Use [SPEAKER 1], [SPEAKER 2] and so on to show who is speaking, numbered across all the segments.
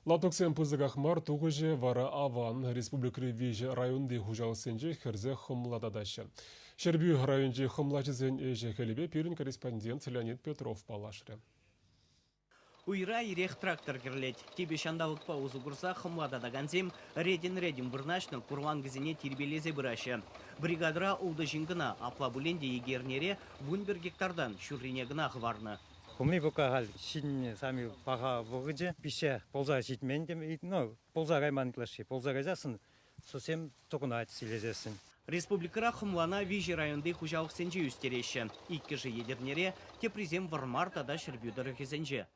[SPEAKER 1] Латоксен пызыгахмар туғыжы вара аван республикры вежі районды хужалсенже хірзе хымлададашы. Шербю районжы хымлачызен эже хелебе пирин корреспондент Леонид Петров палашыры.
[SPEAKER 2] Уйра ирех трактор керлет. Тебе шандавык паузу курса хымладада ганзем редин бұрнашны курлан гізіне тербелезе бұрашы. Бригадра улды жингына апла бүленде егернере вунбер гектардан шүрринегіна ғыварны.
[SPEAKER 3] Хумли букагал шин сами пага вогыжы пише полза житмен дем полза гайман клаши полза газасын совсем токунат силезесин.
[SPEAKER 2] Республикара хымлана вижи районды хужалық сенже үстереші. Иккі жы едернере тепризем вармартада шырбюдары кезенже.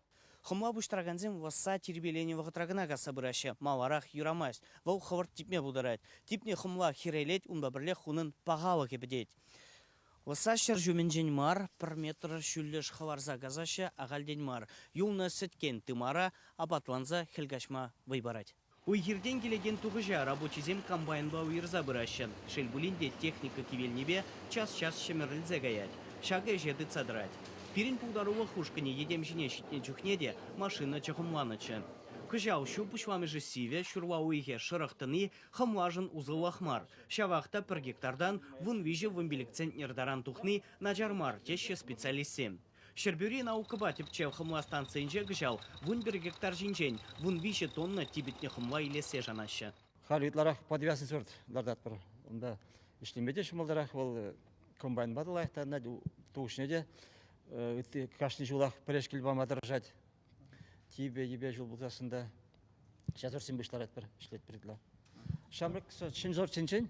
[SPEAKER 2] Хымла бұштраганзем васа тербелені вғытрагына гаса бұрашы. Маларақ юрамасть. Вау хывырт типме бұдарад. Типне хымла хирелет унбабірле хунын пағалы кебедет. Васа шыржуменжен мар, пір метр шүллеш хаварза газашы ағалден мар. Юлны сеткен тымара, абатланза хелгашма вайбарать. Уйгерден келеген туғыжа рабочизем комбайнба уйырза бұрашы. Шелбулинде техника кивелнебе час-час шемірілзе гаять. Шага жеді цадрать. Пирин пулдаруы хушкане едем жіне шитне жүхнеде машина чахымланычы. Күжау шу пұшламы жы сиве шурла уйге шырықтыны хымлажын узыллахмар. Шавақта пір гектардан вун вижі вымбелік центнердаран тухны наджармар теші специалисем. Шербюри наука батып чев хымла станциянже күжау вун бір гектар жинжен вун вижі тонна тибетне хымла илесе жанашы.
[SPEAKER 4] Халитларах подвясный сорт лардат бар. Онда иштемеде шымылдарах ол комбайн бадылайта на туушнеде кашни жулах прешкел бама дорожать. Тебе жул бұлтасында жазорсен бұшларат бір ішлет бірділа. Шамрық шинзор ченчен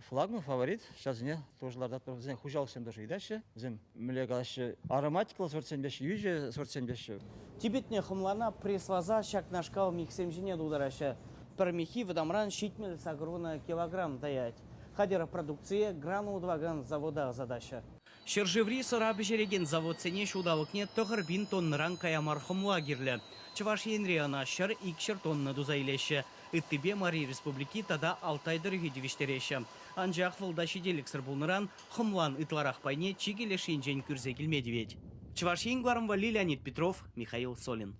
[SPEAKER 4] флагман фаворит. Сейчас не тоже лардат бір. Зен хужалсем даже и дальше. Зен млегалашы ароматикал сорт беш, юже сорт беш.
[SPEAKER 2] Тибетне хымлана пресваза шак нашкал михсем жіне дударашы. Пір мехи выдамран шитмел сагруна килограмм даять. Хадера продукция грану удваган завода задача. Шержеври сырабы жереген завод сене шудавыкне тұғыр бин тонныран каямар хымла керлі. Чываш енриана шыр икшір тонны дузайлеші. Иттібе Мари Республики тада алтайдырығы девіштереші. Анжақ вылда шеделік сыр бұлныран хымлан ытларақ пайне чигелешін жен күрзе келмедевет. Чываш енгварым вали Леонид Петров, Михаил Солин.